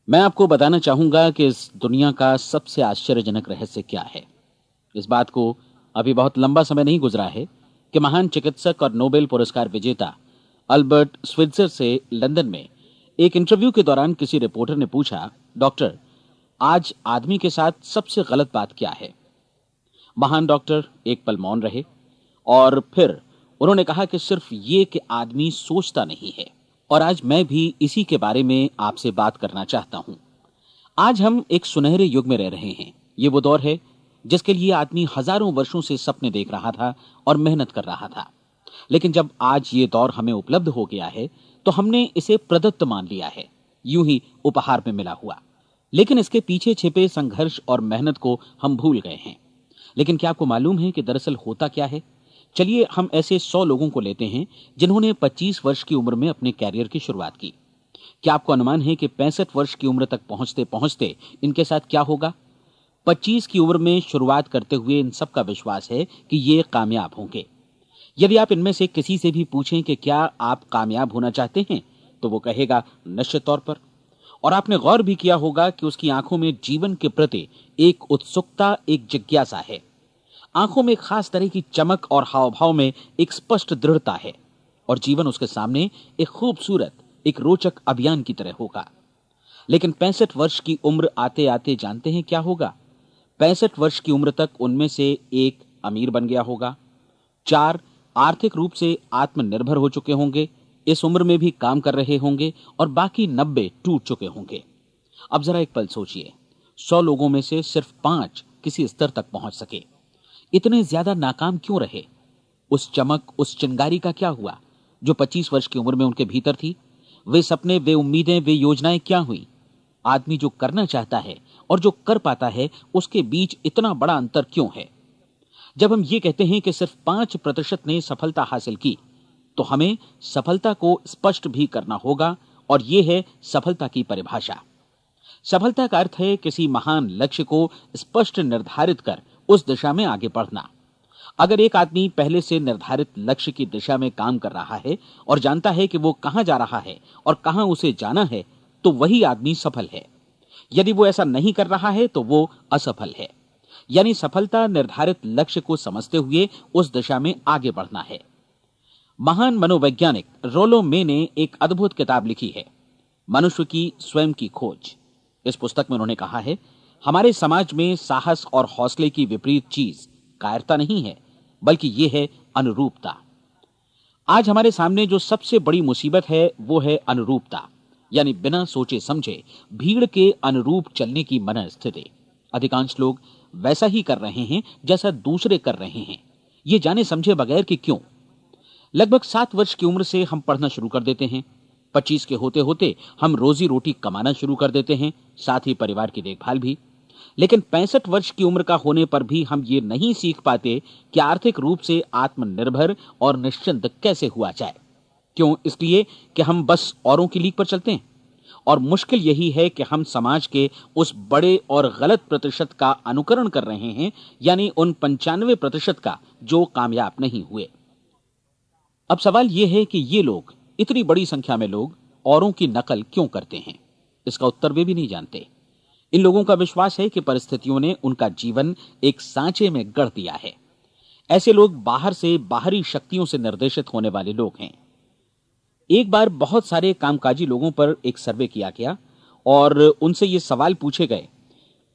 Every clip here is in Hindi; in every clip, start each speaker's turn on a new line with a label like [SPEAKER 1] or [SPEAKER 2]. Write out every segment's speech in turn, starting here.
[SPEAKER 1] मैं आपको बताना चाहूंगा कि इस दुनिया का सबसे आश्चर्यजनक रहस्य क्या है। इस बात को अभी बहुत लंबा समय नहीं गुजरा है कि महान चिकित्सक और नोबेल पुरस्कार विजेता अल्बर्ट स्विट्जर से लंदन में एक इंटरव्यू के दौरान किसी रिपोर्टर ने पूछा, डॉक्टर, आज आदमी के साथ सबसे गलत बात क्या है। महान डॉक्टर एक पल मौन रहे और फिर उन्होंने कहा कि सिर्फ ये कि आदमी सोचता नहीं है। और आज मैं भी इसी के बारे में आपसे बात करना चाहता हूं। आज हम एक सुनहरे युग में रह रहे हैं। ये वो दौर है जिसके लिए आदमी हजारों वर्षों से सपने देख रहा था और मेहनत कर रहा था। लेकिन जब आज ये दौर हमें उपलब्ध हो गया है तो हमने इसे प्रदत्त मान लिया है, यूं ही उपहार में मिला हुआ। लेकिन इसके पीछे छिपे संघर्ष और मेहनत को हम भूल गए हैं। लेकिन क्या आपको मालूम है कि दरअसल होता क्या है? चलिए हम ऐसे 100 लोगों को लेते हैं जिन्होंने 25 वर्ष की उम्र में अपने कैरियर की शुरुआत की। क्या आपको अनुमान है कि 65 वर्ष की उम्र तक पहुंचते पहुंचते इनके साथ क्या होगा? 25 की उम्र में शुरुआत करते हुए इन सबका विश्वास है कि ये कामयाब होंगे। यदि आप इनमें से किसी से भी पूछें कि क्या आप कामयाब होना चाहते हैं, तो वो कहेगा निश्चित तौर पर। और आपने गौर भी किया होगा कि उसकी आंखों में जीवन के प्रति एक उत्सुकता, एक जिज्ञासा है। आंखों में एक खास तरह की चमक और हाव भाव में एक स्पष्ट दृढ़ता है। और जीवन उसके सामने एक खूबसूरत, एक रोचक अभियान की तरह होगा। लेकिन 65 वर्ष की उम्र आते आते जानते हैं क्या होगा? 65 वर्ष की उम्र तक उनमें से एक अमीर बन गया होगा, 4 आर्थिक रूप से आत्मनिर्भर हो चुके होंगे, इस उम्र में भी काम कर रहे होंगे, और बाकी 90 टूट चुके होंगे। अब जरा एक पल सोचिए, 100 लोगों में से सिर्फ 5 किसी स्तर तक पहुंच सके। इतने ज्यादा नाकाम क्यों रहे? उस चमक, उस चिंगारी का क्या हुआ जो 25 वर्ष की उम्र में उनके भीतर थी? वे सपने, वे उम्मीदें, वे योजनाएं क्या हुई? आदमी जो करना चाहता है और जो कर पाता है, उसके बीच इतना बड़ा अंतर क्यों है? जब हम ये कहते हैं कि सिर्फ 5% ने सफलता हासिल की, तो हमें सफलता को स्पष्ट भी करना होगा। और यह है सफलता की परिभाषा। सफलता का अर्थ है किसी महान लक्ष्य को स्पष्ट निर्धारित कर उस दिशा में आगे बढ़ना। अगर एक आदमी पहले से निर्धारित लक्ष्य की दिशा में काम कर रहा है और जानता है कि वो कहां जा रहा है और कहां उसे जाना है, तो वही आदमी सफल है। यदि वो ऐसा नहीं कर रहा है तो वो असफल है। यानी सफलता निर्धारित लक्ष्य को समझते हुए उस दिशा में आगे बढ़ना है। महान मनोवैज्ञानिक रोलो मे ने एक अद्भुत किताब लिखी है, मनुष्य की स्वयं की खोज। इस पुस्तक में उन्होंने कहा है, हमारे समाज में साहस और हौसले की विपरीत चीज कायरता नहीं है, बल्कि यह है अनुरूपता। आज हमारे सामने जो सबसे बड़ी मुसीबत है वो है अनुरूपता, यानी बिना सोचे समझे भीड़ के अनुरूप चलने की मनस्थिति। अधिकांश लोग वैसा ही कर रहे हैं जैसा दूसरे कर रहे हैं, ये जाने समझे बगैर कि क्यों। लगभग 7 वर्ष की उम्र से हम पढ़ना शुरू कर देते हैं। 25 के होते होते हम रोजी रोटी कमाना शुरू कर देते हैं, साथ ही परिवार की देखभाल भी। लेकिन 65 वर्ष की उम्र का होने पर भी हम ये नहीं सीख पाते कि आर्थिक रूप से आत्मनिर्भर और निश्चिंत कैसे हुआ जाए। क्यों? इसलिए कि हम बस औरों की लीक पर चलते हैं। और मुश्किल यही है कि हम समाज के उस बड़े और गलत प्रतिशत का अनुकरण कर रहे हैं, यानी उन 95% का जो कामयाब नहीं हुए। अब सवाल यह है कि ये लोग, इतनी बड़ी संख्या में लोग, औरों की नकल क्यों करते हैं? इसका उत्तर वे भी नहीं जानते। इन लोगों का विश्वास है कि परिस्थितियों ने उनका जीवन एक सांचे में गढ़ दिया है। ऐसे लोग बाहर से, बाहरी शक्तियों से निर्देशित होने वाले लोग हैं। एक बार बहुत सारे कामकाजी लोगों पर एक सर्वे किया गया और उनसे ये सवाल पूछे गए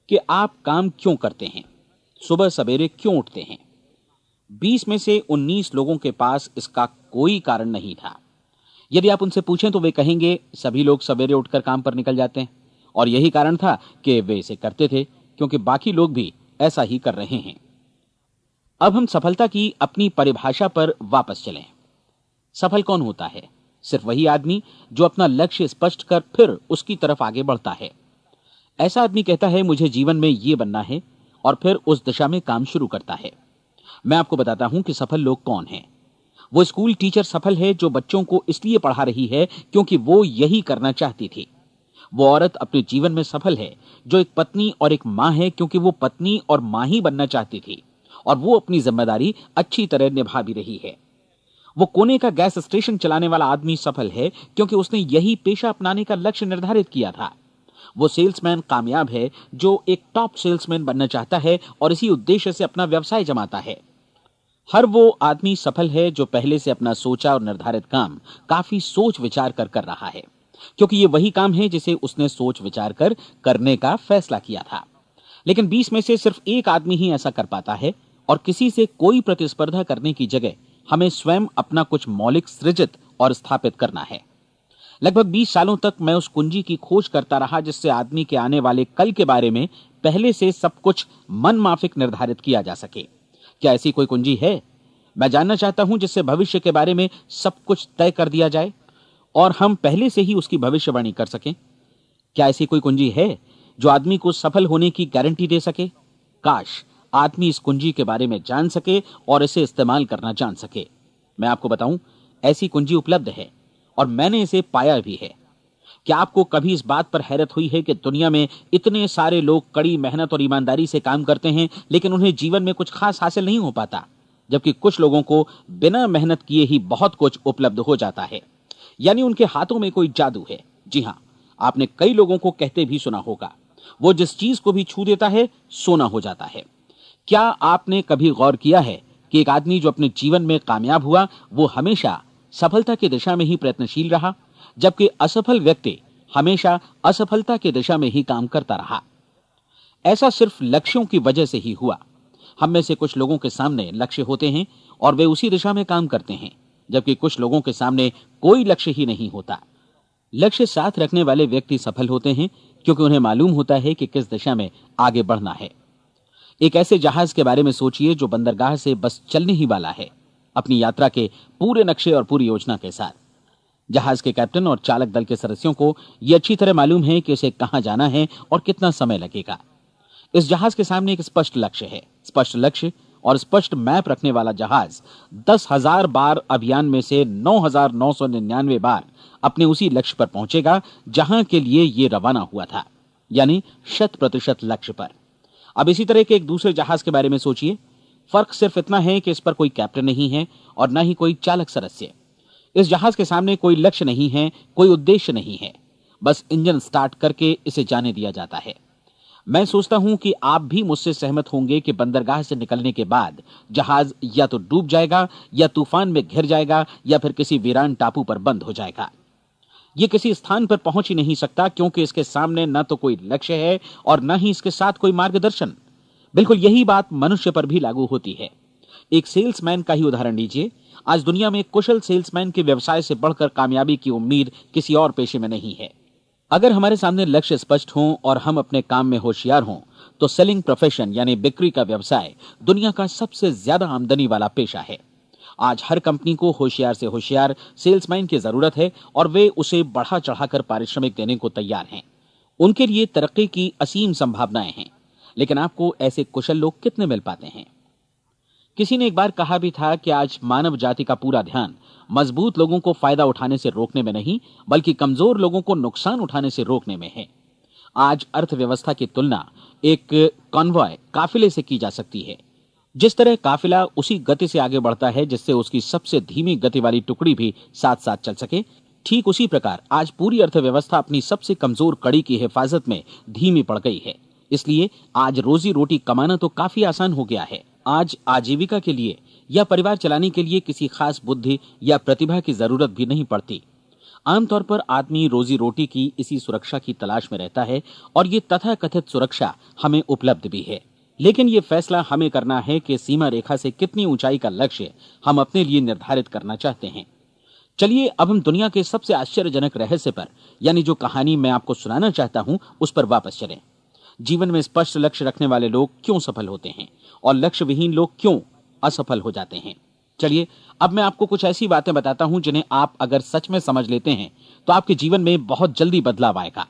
[SPEAKER 1] कि आप काम क्यों करते हैं, सुबह सवेरे क्यों उठते हैं? 20 में से 19 लोगों के पास इसका कोई कारण नहीं था। यदि आप उनसे पूछें तो वे कहेंगे सभी लोग सवेरे उठकर काम पर निकल जाते हैं, और यही कारण था कि वे इसे करते थे क्योंकि बाकी लोग भी ऐसा ही कर रहे हैं। अब हम सफलता की अपनी परिभाषा पर वापस चलें। सफल कौन होता है? सिर्फ वही आदमी जो अपना लक्ष्य स्पष्ट कर फिर उसकी तरफ आगे बढ़ता है। ऐसा आदमी कहता है मुझे जीवन में ये बनना है, और फिर उस दिशा में काम शुरू करता है। मैं आपको बताता हूं कि सफल लोग कौन हैं। वो स्कूल टीचर सफल है जो बच्चों को इसलिए पढ़ा रही है क्योंकि वो यही करना चाहती थी। वो औरत अपने जीवन में सफल है जो एक पत्नी और एक मां है क्योंकि वो पत्नी और मां ही बनना चाहती थी, और वो अपनी जिम्मेदारी अच्छी तरह निभा भी रही है। वो कोने का गैस स्टेशन चलाने वाला आदमी सफल है क्योंकि उसने यही पेशा अपनाने का लक्ष्य निर्धारित किया था। वो सेल्समैन कामयाब है जो एक टॉप सेल्समैन बनना चाहता है और इसी उद्देश्य से अपना व्यवसाय जमाता है। हर वो आदमी सफल है जो पहले से अपना सोचा और निर्धारित काम काफी सोच विचार कर रहा है, क्योंकि ये वही काम है जिसे उसने सोच विचार कर करने का फैसला किया था। लेकिन 20 में से सिर्फ एक आदमी ही ऐसा कर पाता है, और किसी से कोई प्रतिस्पर्धा करने की जगह हमें स्वयं अपना कुछ मौलिक सृजित और स्थापित करना है। लगभग 20 सालों तक मैं उस कुंजी की खोज करता रहा जिससे आदमी के आने वाले कल के बारे में पहले से सब कुछ मन माफिक निर्धारित किया जा सके। क्या ऐसी कोई कुंजी है? मैं जानना चाहता हूं जिससे भविष्य के बारे में सब कुछ तय कर दिया जाए और हम पहले से ही उसकी भविष्यवाणी कर सकें। क्या ऐसी कोई कुंजी है जो आदमी को सफल होने की गारंटी दे सके? काश आदमी इस कुंजी के बारे में जान सके और इसे इस्तेमाल करना जान सके। मैं आपको बताऊं, ऐसी कुंजी उपलब्ध है और मैंने इसे पाया भी है। क्या आपको कभी इस बात पर हैरत हुई है कि दुनिया में इतने सारे लोग कड़ी मेहनत और ईमानदारी से काम करते हैं, लेकिन उन्हें जीवन में कुछ खास हासिल नहीं हो पाता, जबकि कुछ लोगों को बिना मेहनत किए ही बहुत कुछ उपलब्ध हो जाता है। यानी उनके हाथों में कोई जादू है। जी हां, आपने कई लोगों को कहते भी सुना होगा, वो जिस चीज को भी छू देता है सोना हो जाता है। क्या आपने कभी गौर किया है कि एक आदमी जो अपने जीवन में कामयाब हुआ वो हमेशा सफलता की दिशा में ही प्रयत्नशील रहा, जबकि असफल व्यक्ति हमेशा असफलता की दिशा में ही काम करता रहा? ऐसा सिर्फ लक्ष्यों की वजह से ही हुआ। हम में से कुछ लोगों के सामने लक्ष्य होते हैं और वे उसी दिशा में काम करते हैं, जबकि कुछ लोगों के सामने कोई लक्ष्य ही नहीं होता। लक्ष्य साथ रखने वाले व्यक्ति सफल होते हैं क्योंकि उन्हें मालूम होता है कि किस दिशा में आगे बढ़ना है। एक ऐसे जहाज के बारे में सोचिए जो बंदरगाह से बस चलने ही वाला है, अपनी यात्रा के पूरे नक्शे और पूरी योजना के साथ। जहाज के कैप्टन और चालक दल के सदस्यों को यह अच्छी तरह मालूम है कि उसे कहां जाना है और कितना समय लगेगा। इस जहाज के सामने एक स्पष्ट लक्ष्य है। स्पष्ट लक्ष्य और स्पष्ट मैप रखने वाला जहाज 10,000 बार अभियान में से 9,999 बार अपने उसी लक्ष्य पर पहुंचेगा जहां के लिए ये रवाना हुआ था, यानी 100% लक्ष्य पर। अब इसी तरह के एक दूसरे जहाज के बारे में सोचिए। फर्क सिर्फ इतना है कि इस पर कोई कैप्टन नहीं है और न ही कोई चालक सदस्य। इस जहाज के सामने कोई लक्ष्य नहीं है, कोई उद्देश्य नहीं है, बस इंजन स्टार्ट करके इसे जाने दिया जाता है। मैं सोचता हूं कि आप भी मुझसे सहमत होंगे कि बंदरगाह से निकलने के बाद जहाज या तो डूब जाएगा या तूफान में घिर जाएगा या फिर किसी वीरान टापू पर बंद हो जाएगा। ये किसी स्थान पर पहुंच ही नहीं सकता क्योंकि इसके सामने न तो कोई लक्ष्य है और न ही इसके साथ कोई मार्गदर्शन। बिल्कुल यही बात मनुष्य पर भी लागू होती है। एक सेल्समैन का ही उदाहरण लीजिए। आज दुनिया में कुशल सेल्समैन के व्यवसाय से बढ़कर कामयाबी की उम्मीद किसी और पेशे में नहीं है। अगर हमारे सामने लक्ष्य स्पष्ट हों और हम अपने काम में होशियार हों तो सेलिंग प्रोफेशन यानी बिक्री का व्यवसाय दुनिया का सबसे ज्यादा आमदनी वाला पेशा है। आज हर कंपनी को होशियार से होशियार सेल्समैन की जरूरत है और वे उसे बढ़ा चढ़ाकर पारिश्रमिक देने को तैयार हैं। उनके लिए तरक्की की असीम संभावनाएं हैं, लेकिन आपको ऐसे कुशल लोग कितने मिल पाते हैं? किसी ने एक बार कहा भी था कि आज मानव जाति का पूरा ध्यान मजबूत लोगों को फायदा उठाने से रोकने में नहीं, बल्कि कमजोर लोगों को नुकसान उठाने से रोकने में है। आज अर्थव्यवस्था की तुलना एक कॉन्वॉय काफिले से की जा सकती है। जिस तरह काफिला उसी गति से आगे बढ़ता है जिससे उसकी सबसे धीमी गति वाली टुकड़ी भी साथ साथ चल सके, ठीक उसी प्रकार आज पूरी अर्थव्यवस्था अपनी सबसे कमजोर कड़ी की हिफाजत में धीमी पड़ गई है। इसलिए आज रोजी रोटी कमाना तो काफी आसान हो गया है। आज आजीविका के लिए या परिवार चलाने के लिए किसी खास बुद्धि या प्रतिभा की जरूरत भी नहीं पड़ती। आमतौर पर आदमी रोजी रोटी की इसी सुरक्षा की तलाश में रहता है और ये तथाकथित सुरक्षा हमें उपलब्ध भी है। लेकिन ये फैसला हमें करना है कि सीमा रेखा से कितनी ऊंचाई का लक्ष्य हम अपने लिए निर्धारित करना चाहते हैं। चलिए अब हम दुनिया के सबसे आश्चर्यजनक रहस्य पर, यानी जो कहानी मैं आपको सुनाना चाहता हूं, उस पर वापस चलें। जीवन में स्पष्ट लक्ष्य रखने वाले लोग क्यों सफल होते हैं और लक्ष्य विहीन लोग क्यों असफल हो जाते हैं? चलिए अब मैं आपको कुछ ऐसी बातें बताता हूं जिन्हें आप अगर सच में समझ लेते हैं तो आपके जीवन में बहुत जल्दी बदलाव आएगा।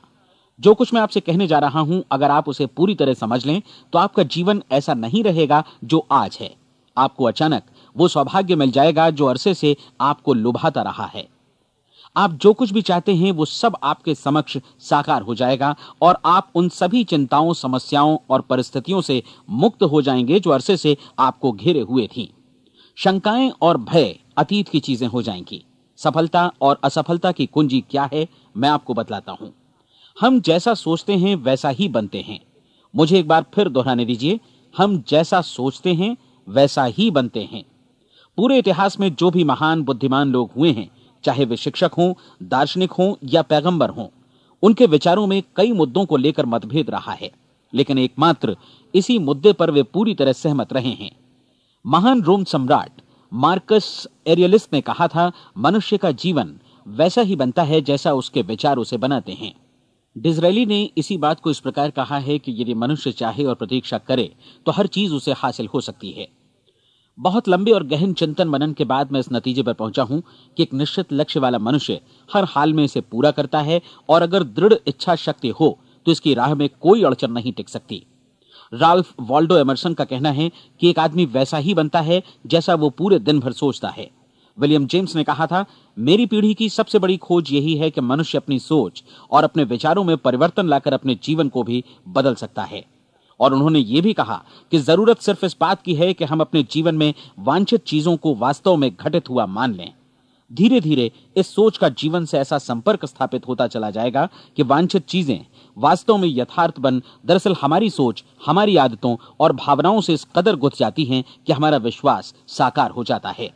[SPEAKER 1] जो कुछ मैं आपसे कहने जा रहा हूं, अगर आप उसे पूरी तरह समझ लें तो आपका जीवन ऐसा नहीं रहेगा जो आज है। आपको अचानक वो सौभाग्य मिल जाएगा जो अरसे से आपको लुभाता रहा है। आप जो कुछ भी चाहते हैं वो सब आपके समक्ष साकार हो जाएगा और आप उन सभी चिंताओं, समस्याओं और परिस्थितियों से मुक्त हो जाएंगे जो अरसे से आपको घेरे हुए थी। शंकाएं और भय अतीत की चीजें हो जाएंगी। सफलता और असफलता की कुंजी क्या है, मैं आपको बतलाता हूं। हम जैसा सोचते हैं वैसा ही बनते हैं। मुझे एक बार फिर दोहराने दीजिए, हम जैसा सोचते हैं वैसा ही बनते हैं। पूरे इतिहास में जो भी महान बुद्धिमान लोग हुए हैं, चाहे वे शिक्षक हों, दार्शनिक हों या पैगंबर हों, उनके विचारों में कई मुद्दों को लेकर मतभेद रहा है, लेकिन एकमात्र इसी मुद्दे पर वे पूरी तरह सहमत रहे हैं। महान रोम सम्राट मार्कस एरियलिस ने कहा था, मनुष्य का जीवन वैसा ही बनता है जैसा उसके विचार उसे बनाते हैं। डिज़रायली ने इसी बात को इस प्रकार कहा है कि यदि मनुष्य चाहे और प्रतीक्षा करे तो हर चीज उसे हासिल हो सकती है। बहुत लंबे और गहन चिंतन मनन के बाद मैं इस नतीजे पर पहुंचा हूं कि एक निश्चित लक्ष्य वाला मनुष्य हर हाल में इसे पूरा करता है, और अगर दृढ़ इच्छा शक्ति हो तो इसकी राह में कोई अड़चन नहीं टिक सकती। राल्फ वॉल्डो एमर्सन का कहना है कि एक आदमी वैसा ही बनता है जैसा वो पूरे दिन भर सोचता है। विलियम जेम्स ने कहा था, मेरी पीढ़ी की सबसे बड़ी खोज यही है कि मनुष्य अपनी सोच और अपने विचारों में परिवर्तन लाकर अपने जीवन को भी बदल सकता है। और उन्होंने ये भी कहा कि जरूरत सिर्फ इस बात की है कि हम अपने जीवन में वांछित चीजों को वास्तव में घटित हुआ मान लें। धीरे धीरे इस सोच का जीवन से ऐसा संपर्क स्थापित होता चला जाएगा कि वांछित चीजें वास्तव में यथार्थ बन दरअसल हमारी सोच, हमारी आदतों और भावनाओं से इस कदर गुथ जाती हैं कि हमारा विश्वास साकार हो जाता है।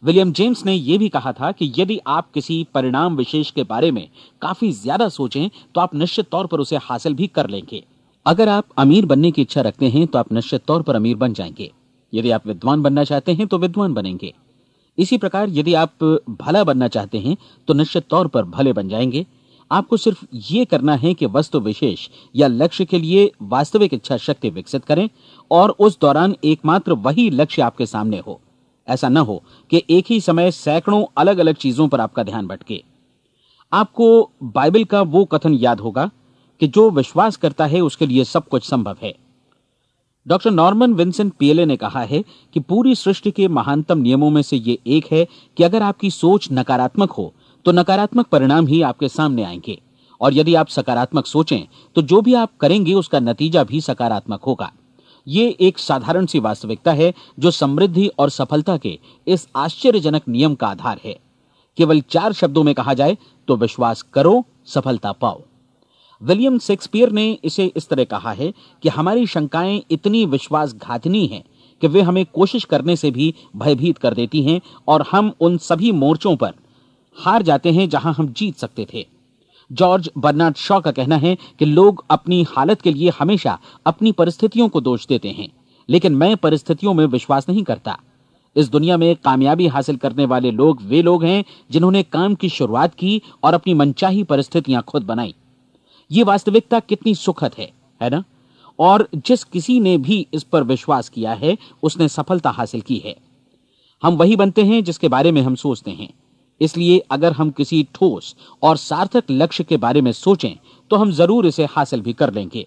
[SPEAKER 1] विलियम जेम्स ने यह भी कहा था कि यदि आप किसी परिणाम विशेष के बारे में काफी ज्यादा सोचें तो आप निश्चित तौर पर उसे हासिल भी कर लेंगे। अगर आप अमीर बनने की इच्छा रखते हैं तो आप निश्चित तौर पर अमीर बन जाएंगे। यदि आप विद्वान बनना चाहते हैं तो विद्वान बनेंगे। इसी प्रकार यदि आप भला बनना चाहते हैं तो निश्चित तौर पर भले बन जाएंगे। आपको सिर्फ ये करना है कि वस्तु विशेष या लक्ष्य के लिए वास्तविक इच्छा शक्ति विकसित करें और उस दौरान एकमात्र वही लक्ष्य आपके सामने हो। ऐसा न हो कि एक ही समय सैकड़ों अलग अलग चीजों पर आपका ध्यान भटके। आपको बाइबल का वो कथन याद होगा कि जो विश्वास करता है उसके लिए सब कुछ संभव है। डॉक्टर नॉर्मन विंसेंट पीएले ने कहा है कि पूरी सृष्टि के महानतम नियमों में से ये एक है कि अगर आपकी सोच नकारात्मक हो तो नकारात्मक परिणाम ही आपके सामने आएंगे, और यदि आप सकारात्मक सोचें तो जो भी आप करेंगे उसका नतीजा भी सकारात्मक होगा। ये एक साधारण सी वास्तविकता है जो समृद्धि और सफलता के इस आश्चर्यजनक नियम का आधार है। केवल 4 शब्दों में कहा जाए तो विश्वास करो, सफलता पाओ। विलियम शेक्सपियर ने इसे इस तरह कहा है कि हमारी शंकाएं इतनी विश्वासघातिनी हैं कि वे हमें कोशिश करने से भी भयभीत कर देती हैं, और हम उन सभी मोर्चों पर हार जाते हैं जहां हम जीत सकते थे। जॉर्ज बर्नार्ड शॉ का कहना है कि लोग अपनी हालत के लिए हमेशा अपनी परिस्थितियों को दोष देते हैं, लेकिन मैं परिस्थितियों में विश्वास नहीं करता। इस दुनिया में कामयाबी हासिल करने वाले लोग वे लोग हैं जिन्होंने काम की शुरुआत की और अपनी मनचाही परिस्थितियां खुद बनाई। ये वास्तविकता कितनी सुखद है ना? और जिस किसी ने भी इस पर विश्वास किया है उसने सफलता हासिल की है। हम वही बनते हैं जिसके बारे में हम सोचते हैं। इसलिए अगर हम किसी ठोस और सार्थक लक्ष्य के बारे में सोचें तो हम जरूर इसे हासिल भी कर लेंगे।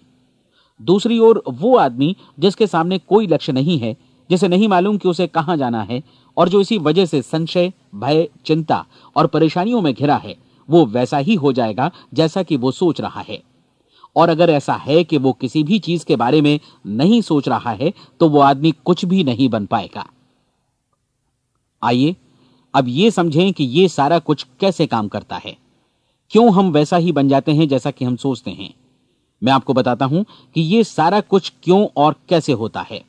[SPEAKER 1] दूसरी ओर वो आदमी जिसके सामने कोई लक्ष्य नहीं है, जिसे नहीं मालूम कि उसे कहां जाना है, और जो इसी वजह से संशय, भय, चिंता और परेशानियों में घिरा है, वो वैसा ही हो जाएगा जैसा कि वो सोच रहा है। और अगर ऐसा है कि वो किसी भी चीज के बारे में नहीं सोच रहा है तो वो आदमी कुछ भी नहीं बन पाएगा। आइए अब ये समझें कि ये सारा कुछ कैसे काम करता है, क्यों हम वैसा ही बन जाते हैं जैसा कि हम सोचते हैं। मैं आपको बताता हूं कि ये सारा कुछ क्यों और कैसे होता है।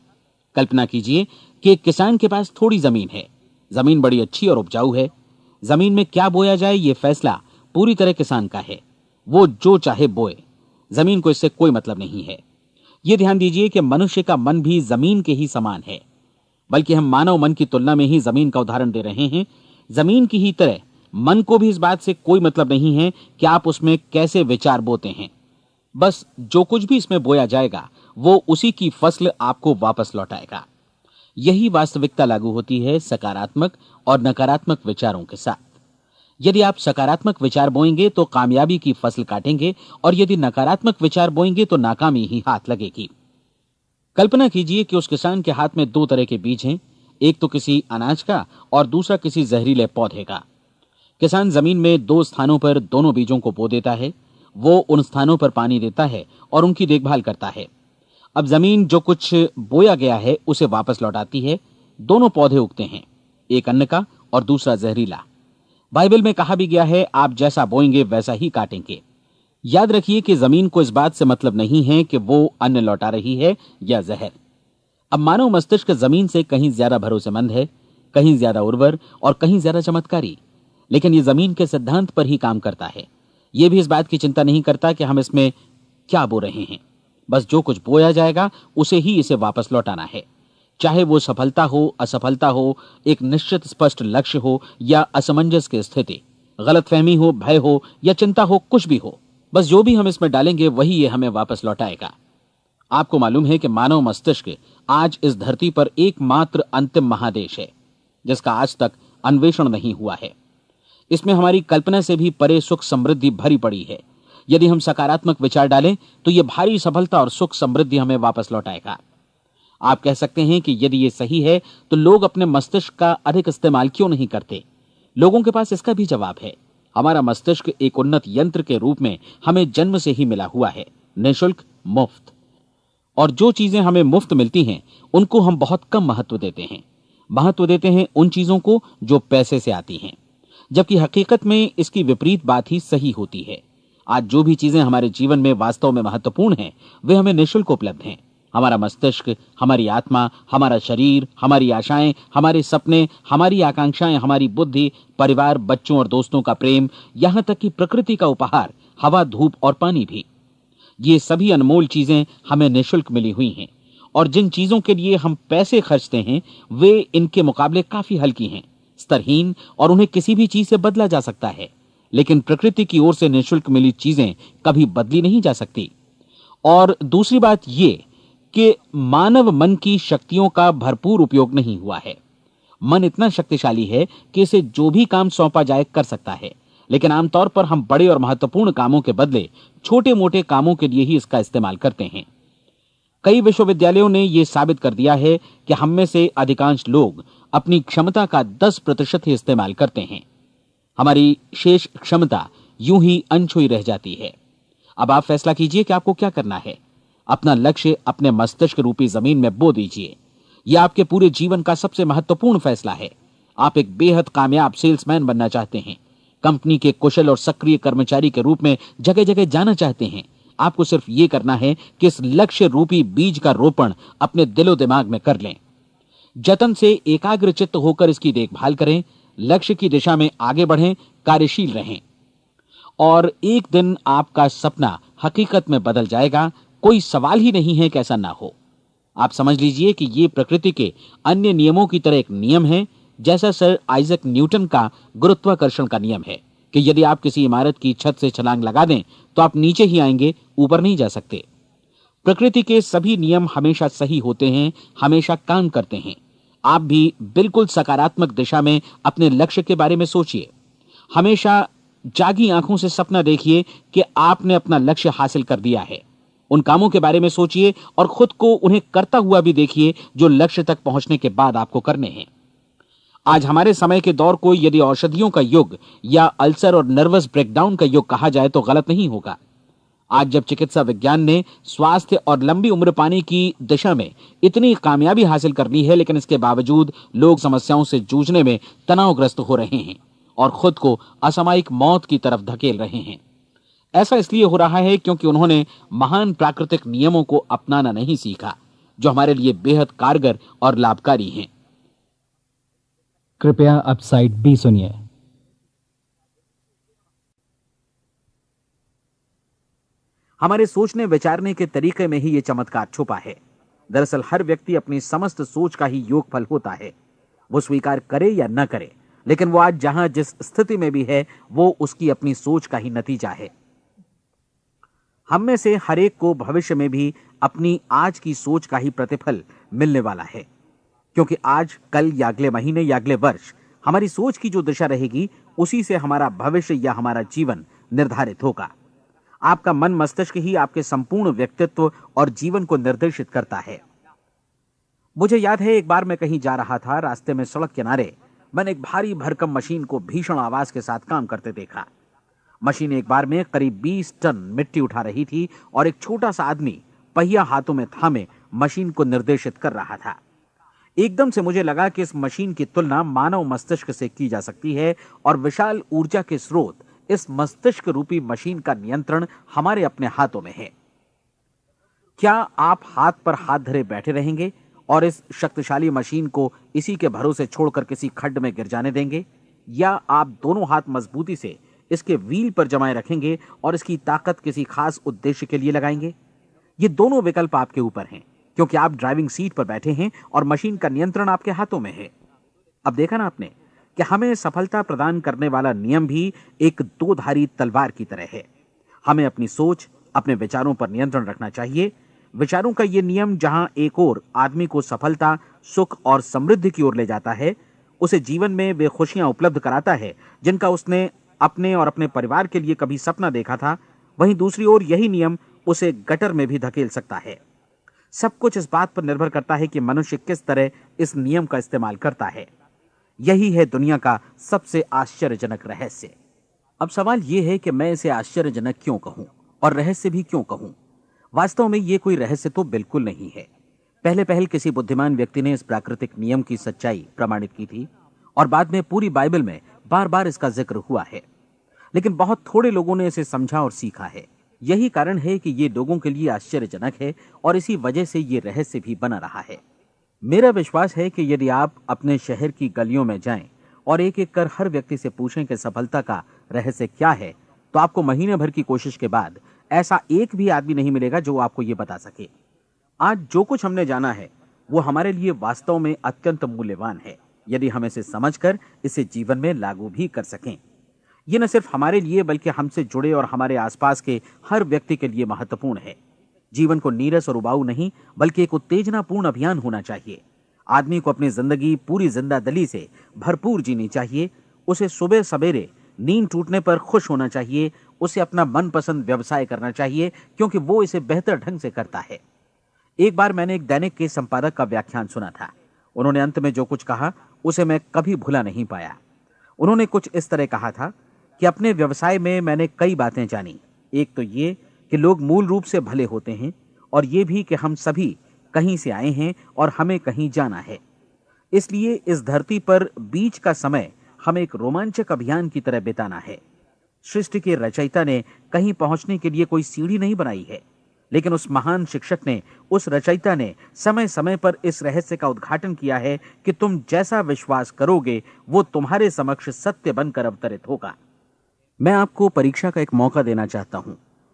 [SPEAKER 1] कल्पना कीजिए कि एक किसान के पास थोड़ी जमीन है। जमीन बड़ी अच्छी और उपजाऊ है। जमीन में क्या बोया जाए ये फैसला पूरी तरह किसान का है। वो जो चाहे बोए, जमीन को इससे कोई मतलब नहीं है। ये ध्यान दीजिए कि मनुष्य का मन भी जमीन के ही समान है, बल्कि हम मानव मन की तुलना में ही जमीन का उदाहरण दे रहे हैं। जमीन की ही तरह मन को भी इस बात से कोई मतलब नहीं है कि आप उसमें कैसे विचार बोते हैं। बस जो कुछ भी इसमें बोया जाएगा वो उसी की फसल आपको वापस लौटाएगा। यही वास्तविकता लागू होती है सकारात्मक और नकारात्मक विचारों के साथ। यदि आप सकारात्मक विचार बोएंगे तो कामयाबी की फसल काटेंगे, और यदि नकारात्मक विचार बोएंगे तो नाकामी ही हाथ लगेगी। कल्पना कीजिए कि उस किसान के हाथ में 2 तरह के बीज हैं, एक तो किसी अनाज का और दूसरा किसी जहरीले पौधे का। किसान जमीन में 2 स्थानों पर दोनों बीजों को बो देता है। वो उन स्थानों पर पानी देता है और उनकी देखभाल करता है। अब जमीन जो कुछ बोया गया है उसे वापस लौटाती है। दोनों पौधे उगते हैं, एक अन्न का और दूसरा जहरीला। बाइबल में कहा भी गया है, आप जैसा बोएंगे वैसा ही काटेंगे। याद रखिए कि जमीन को इस बात से मतलब नहीं है कि वो अन्न लौटा रही है या जहर। अब मानव मस्तिष्क जमीन से कहीं ज्यादा भरोसेमंद है, कहीं ज्यादा उर्वर और कहीं ज्यादा चमत्कारी, लेकिन ये जमीन के सिद्धांत पर ही काम करता है। ये भी इस बात की चिंता नहीं करता कि हम इसमें क्या बो रहे हैं। बस जो कुछ बोया जाएगा उसे ही इसे वापस लौटाना है, चाहे वो सफलता हो, असफलता हो, एक निश्चित स्पष्ट लक्ष्य हो या असमंजस की स्थिति, गलतफहमी हो, भय हो या चिंता हो, कुछ भी हो। बस जो भी हम इसमें डालेंगे वही ये हमें वापस लौटाएगा। आपको मालूम है कि मानव मस्तिष्क आज इस धरती पर एकमात्र अंतिम महादेश है जिसका आज तक अन्वेषण नहीं हुआ है। इसमें हमारी कल्पना से भी परे सुख समृद्धि भरी पड़ी है। यदि हम सकारात्मक विचार डालें तो यह भारी सफलता और सुख समृद्धि हमें वापस लौटाएगा। आप कह सकते हैं कि यदि यह सही है तो लोग अपने मस्तिष्क का अधिक इस्तेमाल क्यों नहीं करते? लोगों के पास इसका भी जवाब है। हमारा मस्तिष्क एक उन्नत यंत्र के रूप में हमें जन्म से ही मिला हुआ है, निःशुल्क, मुफ्त। और जो चीजें हमें मुफ्त मिलती हैं उनको हम बहुत कम महत्व देते हैं। महत्व देते हैं उन चीजों को जो पैसे से आती हैं, जबकि हकीकत में इसकी विपरीत बात ही सही होती है। आज जो भी चीजें हमारे जीवन में वास्तव में महत्वपूर्ण हैं वे हमें निःशुल्क उपलब्ध हैं। हमारा मस्तिष्क, हमारी आत्मा, हमारा शरीर, हमारी आशाएं, हमारे सपने, हमारी आकांक्षाएं, हमारी बुद्धि, परिवार, बच्चों और दोस्तों का प्रेम, यहां तक कि प्रकृति का उपहार, हवा, धूप और पानी भी। ये सभी अनमोल चीजें हमें निःशुल्क मिली हुई हैं, और जिन चीजों के लिए हम पैसे खर्चते हैं वे इनके मुकाबले काफी हल्की हैं, स्तरहीन, और उन्हें किसी भी चीज से बदला जा सकता है। लेकिन प्रकृति की ओर से निःशुल्क मिली चीजें कभी बदली नहीं जा सकती। और दूसरी बात यह कि मानव मन की शक्तियों का भरपूर उपयोग नहीं हुआ है। मन इतना शक्तिशाली है कि इसे जो भी काम सौंपा जाए कर सकता है, लेकिन आमतौर पर हम बड़े और महत्वपूर्ण कामों के बदले छोटे मोटे कामों के लिए ही इसका इस्तेमाल करते हैं। कई विश्वविद्यालयों ने यह साबित कर दिया है कि हम में से अधिकांश लोग अपनी क्षमता का 10% ही इस्तेमाल करते हैं। हमारी शेष क्षमता यूं ही अनछुई रह जाती है। अब आप फैसला कीजिए कि आपको क्या करना है। अपना लक्ष्य अपने मस्तिष्क रूपी जमीन में बो दीजिए। यह आपके पूरे जीवन का सबसे महत्वपूर्ण फैसला है। आप एक बेहद कामयाब सेल्समैन बनना चाहते हैं, कंपनी के कुशल और सक्रिय कर्मचारी के रूप में जगह जगह जाना चाहते हैं। आपको सिर्फ ये करना है कि इस लक्ष्य रूपी बीज का रोपण अपने दिलो दिमाग में कर लें। जतन से एकाग्रचित्त होकर इसकी देखभाल करें, लक्ष्य की दिशा में आगे बढ़ें, कार्यशील रहें, और एक दिन आपका सपना हकीकत में बदल जाएगा। कोई सवाल ही नहीं है कि ऐसा ना हो। आप समझ लीजिए कि ये प्रकृति के अन्य नियमों की तरह एक नियम है, जैसा सर आइजक न्यूटन का गुरुत्वाकर्षण का नियम है कि यदि आप किसी इमारत की छत से छलांग लगा दें तो आप नीचे ही आएंगे, ऊपर नहीं जा सकते। प्रकृति के सभी नियम हमेशा सही होते हैं, हमेशा काम करते हैं। आप भी बिल्कुल सकारात्मक दिशा में अपने लक्ष्य के बारे में सोचिए। हमेशा जागी आंखों से सपना देखिए कि आपने अपना लक्ष्य हासिल कर दिया है। उन कामों के बारे में सोचिए और खुद को उन्हें करता हुआ भी देखिए जो लक्ष्य तक पहुंचने के बाद आपको करने हैं। आज हमारे समय के दौर को यदि औषधियों का युग या अल्सर और नर्वस ब्रेकडाउन का युग कहा जाए तो गलत नहीं होगा। आज जब चिकित्सा विज्ञान ने स्वास्थ्य और लंबी उम्र पाने की दिशा में इतनी कामयाबी हासिल कर ली है, लेकिन इसके बावजूद लोग समस्याओं से जूझने में तनावग्रस्त हो रहे हैं और खुद को असामयिक मौत की तरफ धकेल रहे हैं। ऐसा इसलिए हो रहा है क्योंकि उन्होंने महान प्राकृतिक नियमों को अपनाना नहीं सीखा, जो हमारे लिए बेहद कारगर और लाभकारी हैं।
[SPEAKER 2] कृपया अब साइड बी सुनिए।
[SPEAKER 1] हमारे सोचने विचारने के तरीके में ही ये चमत्कार छुपा है। दरअसल हर व्यक्ति अपनी समस्त सोच का ही योगफल होता है, वो स्वीकार करे या न करे, लेकिन वो आज जहां जिस स्थिति में भी है वो उसकी अपनी सोच का ही नतीजा है। हम में से हर एक को भविष्य में भी अपनी आज की सोच का ही प्रतिफल मिलने वाला है, क्योंकि आज, कल या अगले महीने या अगले वर्ष हमारी सोच की जो दिशा रहेगी उसी से हमारा भविष्य या हमारा जीवन निर्धारित होगा। आपका मन मस्तिष्क ही आपके संपूर्ण व्यक्तित्व और जीवन को निर्देशित करता है। मुझे याद है, एक बार मैं कहीं जा रहा था, रास्ते में सड़क किनारे मैंने एक भारी भरकम मशीन को भीषण आवाज के साथ काम करते देखा। मशीन एक बार में करीब 20 टन मिट्टी उठा रही थी और एक छोटा सा आदमी पहिया हाथों में थामे मशीन को निर्देशित कर रहा था। एकदम से मुझे लगा कि इस मशीन की तुलना मानव मस्तिष्क से की जा सकती है और विशाल ऊर्जा के स्रोत इस मस्तिष्क रूपी मशीन का नियंत्रण हमारे अपने हाथों में है। क्या आप हाथ पर हाथ धरे बैठे रहेंगे और इस शक्तिशाली मशीन को इसी के भरोसे छोड़कर किसी खड्ड में गिर जाने देंगे, या आप दोनों हाथ मजबूती से इसके व्हील पर जमाए रखेंगे और इसकी ताकत किसी खास उद्देश्य के लिए लगाएंगे? ये दोनों विकल्प आपके ऊपर हैं, क्योंकि आप ड्राइविंग सीट पर बैठे हैं और मशीन का नियंत्रण आपके हाथों में है। अब देखा ना आपने कि हमें सफलता प्रदान करने वाला नियम भी एक दो धारी तलवार की तरह है। हमें अपनी सोच, अपने विचारों पर नियंत्रण रखना चाहिए। विचारों का यह नियम जहां एक ओर आदमी को सफलता, सुख और समृद्धि की ओर ले जाता है, उसे जीवन में वे खुशियां उपलब्ध कराता है जिनका उसने अपने और अपने परिवार के लिए कभी सपना देखा था, वहीं दूसरी ओर यही नियम उसे गटर में भी धकेल सकता है। सब कुछ इस बात पर निर्भर करता है कि मनुष्य किस तरह इस नियम का इस्तेमाल करता है। यही है दुनिया का सबसे आश्चर्यजनक रहस्य। अब सवाल यह है कि मैं इसे आश्चर्यजनक क्यों कहूं और रहस्य भी क्यों कहूं? वास्तव में यह कोई रहस्य तो बिल्कुल नहीं है। पहले पहल किसी बुद्धिमान व्यक्ति ने इस प्राकृतिक नियम की सच्चाई प्रमाणित की थी और बाद में पूरी बाइबल में बार बार इसका जिक्र हुआ है, लेकिन बहुत थोड़े लोगों ने इसे समझा और सीखा है। यही कारण है कि ये लोगों के लिए आश्चर्यजनक है और इसी वजह से ये रहस्य भी बना रहा है। मेरा विश्वास है कि यदि आप अपने शहर की गलियों में जाएं और एक एक कर हर व्यक्ति से पूछें कि सफलता का रहस्य क्या है, तो आपको महीने भर की कोशिश के बाद ऐसा एक भी आदमी नहीं मिलेगा जो आपको ये बता सके। आज जो कुछ हमने जाना है वो हमारे लिए वास्तव में अत्यंत मूल्यवान है, यदि हम इसे समझकर इसे जीवन में लागू भी कर सकें। ये न सिर्फ हमारे लिए बल्कि हमसे जुड़े और हमारे आसपास के हर व्यक्ति के लिए महत्वपूर्ण है। जीवन को नीरस और उबाऊ नहीं बल्कि एक उत्तेजनापूर्ण अभियान होना चाहिए। आदमी को अपनी जिंदगी पूरी जिंदादिली से भरपूर जीनी चाहिए। उसे सुबह सवेरे नींद टूटने पर खुश होना चाहिए। उसे अपना मनपसंद व्यवसाय करना चाहिए, क्योंकि वो इसे बेहतर ढंग से करता है। एक बार मैंने एक दैनिक के संपादक का व्याख्यान सुना था। उन्होंने अंत में जो कुछ कहा उसे मैं कभी भुला नहीं पाया। उन्होंने कुछ इस तरह कहा था कि अपने व्यवसाय में मैंने कई बातें जानी। एक तो ये कि लोग मूल रूप से भले होते हैं, और ये भी कि हम सभी कहीं से आए हैं और हमें कहीं जाना है। इसलिए इस धरती पर बीच का समय हमें एक रोमांचक अभियान की तरह बिताना है। सृष्टि के रचयिता ने कहीं पहुंचने के लिए कोई सीढ़ी नहीं बनाई है, लेकिन उस महान शिक्षक ने, उस रचयिता ने समय समय पर इस रहस्य का उद्घाटन किया है कि तुम जैसा विश्वास करोगे वो तुम्हारे समक्ष सत्य बनकर अवतरित होगा। मैं आपको परीक्षा का एक मौका देना चाहता हूं।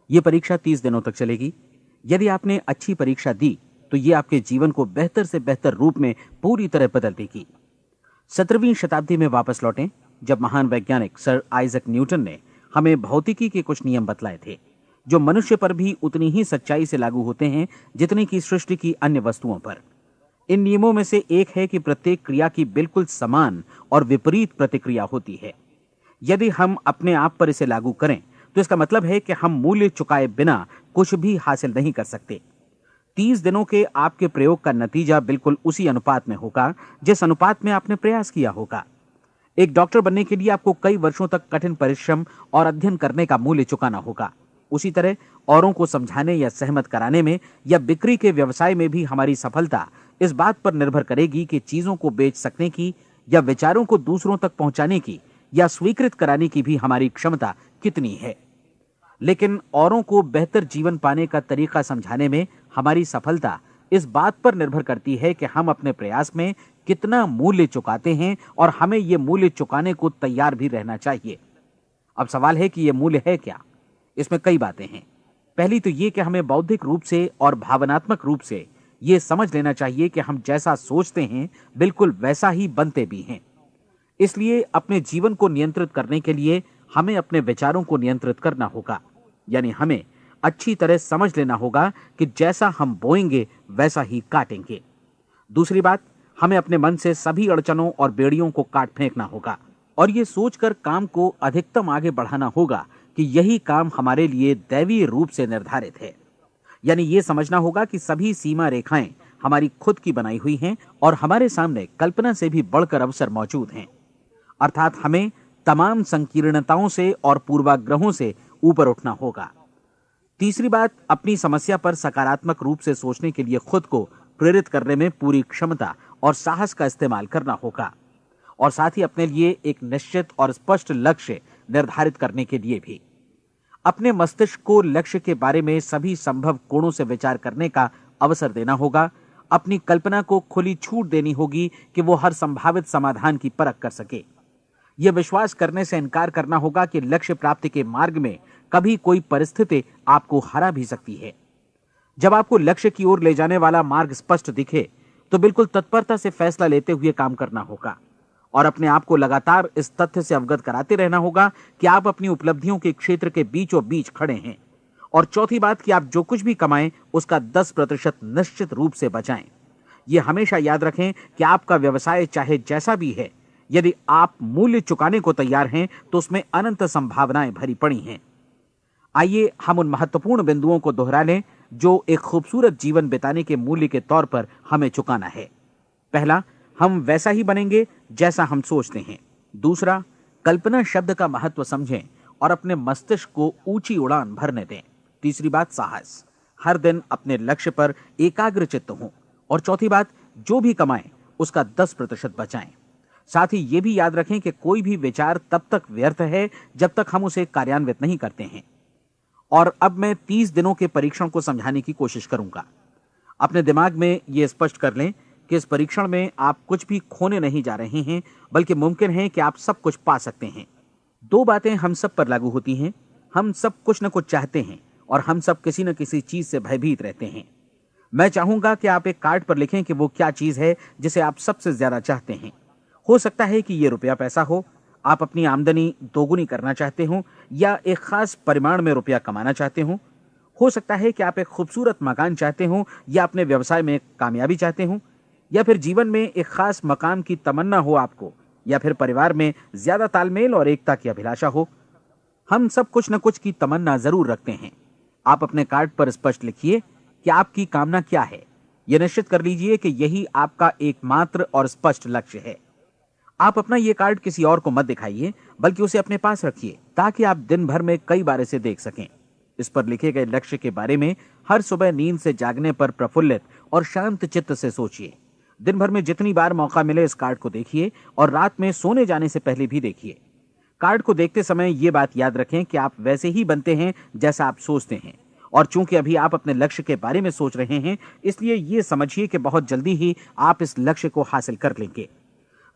[SPEAKER 1] यह परीक्षा 30 दिनों तक चलेगी। यदि आपने अच्छी परीक्षा दी तो ये आपके जीवन को बेहतर से बेहतर रूप में पूरी तरह बदल देगी। 17वीं शताब्दी में वापस लौटें, जब महान वैज्ञानिक सर आइजक न्यूटन ने हमें भौतिकी के कुछ नियम बतलाए थे, जो मनुष्य पर भी उतनी ही सच्चाई से लागू होते हैं जितनी की सृष्टि की अन्य वस्तुओं पर। इन नियमों में से एक है कि प्रत्येक क्रिया की बिल्कुल समान और विपरीत प्रतिक्रिया होती है। यदि हम अपने आप पर इसे लागू करें तो इसका मतलब है कि हम मूल्य चुकाए बिना कुछ भी हासिल नहीं कर सकते। 30 दिनों के आपके प्रयोग का नतीजा बिल्कुल उसी अनुपात में होगा जिस अनुपात में आपने प्रयास किया होगा। एक डॉक्टर बनने के लिए आपको कई वर्षों तक कठिन परिश्रम और अध्ययन करने का मूल्य चुकाना होगा। उसी तरह औरों को समझाने या सहमत कराने में या बिक्री के व्यवसाय में भी हमारी सफलता इस बात पर निर्भर करेगी कि चीजों को बेच सकने की या विचारों को दूसरों तक पहुंचाने की या स्वीकृत कराने की भी हमारी क्षमता कितनी है। लेकिन औरों को बेहतर जीवन पाने का तरीका समझाने में हमारी सफलता इस बात पर निर्भर करती है कि हम अपने प्रयास में कितना मूल्य चुकाते हैं, और हमें यह मूल्य चुकाने को तैयार भी रहना चाहिए। अब सवाल है कि यह मूल्य है क्या? इसमें कई बातें हैं। पहली तो यह कि हमें बौद्धिक रूप से और भावनात्मक रूप से यह समझ लेना चाहिए कि हम जैसा सोचते हैं बिल्कुल वैसा ही बनते भी हैं। इसलिए अपने जीवन को नियंत्रित करने के लिए हमें अपने विचारों को नियंत्रित करना होगा। यानी हमें अच्छी तरह समझ लेना होगा कि जैसा हम बोएंगे वैसा ही काटेंगे। दूसरी बात, हमें अपने मन से सभी अड़चनों और बेड़ियों को काट फेंकना होगा और ये सोचकर काम को अधिकतम आगे बढ़ाना होगा कि यही काम हमारे लिए दैवीय रूप से निर्धारित है। यानी ये समझना होगा कि सभी सीमा रेखाएं हमारी खुद की बनाई हुई हैं और हमारे सामने कल्पना से भी बढ़कर अवसर मौजूद हैं। अर्थात हमें तमाम संकीर्णताओं से और पूर्वाग्रहों से ऊपर उठना होगा। तीसरी बात, अपनी समस्या पर सकारात्मक रूप से सोचने के लिए खुद को प्रेरित करने में पूरी क्षमता और साहस का इस्तेमाल करना होगा, और साथ ही अपने लिए एक निश्चित और स्पष्ट लक्ष्य निर्धारित करने के लिए भी। अपने मस्तिष्क को लक्ष्य के बारे में सभी संभव कोणों से विचार करने का अवसर देना होगा। अपनी कल्पना को खुली छूट देनी होगी कि वो हर संभावित समाधान की परख कर सके। यह विश्वास करने से इनकार करना होगा कि लक्ष्य प्राप्ति के मार्ग में कभी कोई परिस्थिति आपको हरा भी सकती है। जब आपको लक्ष्य की ओर ले जाने वाला मार्ग स्पष्ट दिखे तो बिल्कुल तत्परता से फैसला लेते हुए काम करना होगा और अपने आप को लगातार इस तथ्य से अवगत कराते रहना होगा कि आप अपनी उपलब्धियों के क्षेत्र के बीचों बीच खड़े हैं। और चौथी बात कि आप जो कुछ भी कमाएं उसका 10% निश्चित रूप से बचाएं। यह हमेशा याद रखें कि आपका व्यवसाय चाहे जैसा भी है, यदि आप मूल्य चुकाने को तैयार हैं तो उसमें अनंत संभावनाएं भरी पड़ी हैं। आइए हम उन महत्वपूर्ण बिंदुओं को दोहरा लें जो एक खूबसूरत जीवन बिताने के मूल्य के तौर पर हमें चुकाना है। पहला, हम वैसा ही बनेंगे जैसा हम सोचते हैं। दूसरा, कल्पना शब्द का महत्व समझें और अपने मस्तिष्क को ऊंची उड़ान भरने दें। तीसरी बात, साहस, हर दिन अपने लक्ष्य पर एकाग्र चित्त हों। और चौथी बात, जो भी कमाएं उसका 10% बचाएं। साथ ही यह भी याद रखें कि कोई भी विचार तब तक व्यर्थ है जब तक हम उसे कार्यान्वित नहीं करते हैं। और अब मैं 30 दिनों के परीक्षण को समझाने की कोशिश करूंगा। अपने दिमाग में यह स्पष्ट कर लें कि इस परीक्षण में आप कुछ भी खोने नहीं जा रहे हैं, बल्कि मुमकिन है कि आप सब कुछ पा सकते हैं। 2 बातें हम सब पर लागू होती हैं। हम सब कुछ न कुछ चाहते हैं और हम सब किसी न किसी चीज से भयभीत रहते हैं। मैं चाहूंगा कि आप एक कार्ड पर लिखें कि वो क्या चीज है जिसे आप सबसे ज्यादा चाहते हैं। हो सकता है कि ये रुपया पैसा हो, आप अपनी आमदनी दोगुनी करना चाहते हो, या एक खास परिमाण में रुपया कमाना चाहते हो सकता है कि आप एक खूबसूरत मकान चाहते हो, या अपने व्यवसाय में कामयाबी चाहते हो, या फिर जीवन में एक खास मकाम की तमन्ना हो आपको, या फिर परिवार में ज्यादा तालमेल और एकता की अभिलाषा हो। हम सब कुछ न कुछ की तमन्ना जरूर रखते हैं। आप अपने कार्ड पर स्पष्ट लिखिए कि आपकी कामना क्या है। यह निश्चित कर लीजिए कि यही आपका एकमात्र और स्पष्ट लक्ष्य है। आप अपना यह कार्ड किसी और को मत दिखाइए, बल्कि उसे अपने पास रखिए ताकि आप दिन भर में कई बार इसे देख सकें। इस पर लिखे गए लक्ष्य के बारे में हर सुबह नींद से जागने पर प्रफुल्लित और शांत चित्त से सोचिए। दिन भर में जितनी बार मौका मिले इस कार्ड को देखिए और रात में सोने जाने से पहले भी देखिए। कार्ड को देखते समय यह बात याद रखें कि आप वैसे ही बनते हैं जैसा आप सोचते हैं। और चूंकि अभी आप अपने लक्ष्य के बारे में सोच रहे हैं, इसलिए यह समझिए कि बहुत जल्दी ही आप इस लक्ष्य को हासिल कर लेंगे।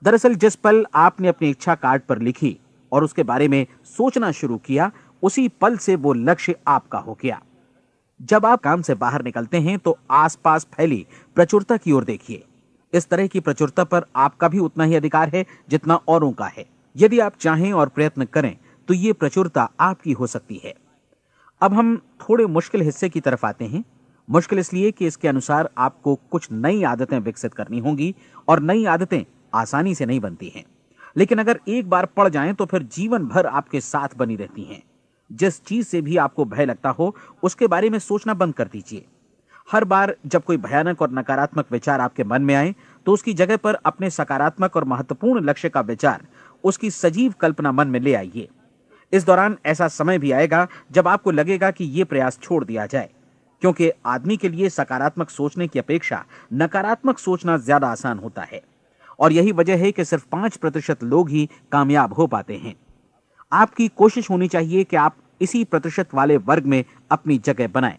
[SPEAKER 1] दरअसल जिस पल आपने अपनी इच्छा कार्ड पर लिखी और उसके बारे में सोचना शुरू किया, उसी पल से वो लक्ष्य आपका हो गया। जब आप काम से बाहर निकलते हैं तो आसपास फैली प्रचुरता की ओर देखिए। इस तरह की प्रचुरता पर आपका भी उतना ही अधिकार है जितना औरों का है। यदि आप चाहें और प्रयत्न करें तो ये प्रचुरता आपकी हो सकती है। अब हम थोड़े मुश्किल हिस्से की तरफ आते हैं। मुश्किल इसलिए कि इसके अनुसार आपको कुछ नई आदतें विकसित करनी होंगी और नई आदतें आसानी से नहीं बनती हैं, लेकिन अगर एक बार पड़ जाएं तो फिर जीवन भर आपके साथ बनी रहती हैं। जिस चीज से भी आपको भय लगता हो उसके बारे में सोचना बंद कर दीजिए। हर बार जब कोई भयानक और नकारात्मक विचार आपके मन में आए तो उसकी जगह पर अपने सकारात्मक और महत्वपूर्ण लक्ष्य का विचार, उसकी सजीव कल्पना मन में ले आइए। इस दौरान ऐसा समय भी आएगा जब आपको लगेगा कि यह प्रयास छोड़ दिया जाए, क्योंकि आदमी के लिए सकारात्मक सोचने की अपेक्षा नकारात्मक सोचना ज्यादा आसान होता है। और यही वजह है कि सिर्फ 5% लोग ही कामयाब हो पाते हैं। आपकी कोशिश होनी चाहिए कि आप इसी प्रतिशत वाले वर्ग में अपनी जगह बनाएं।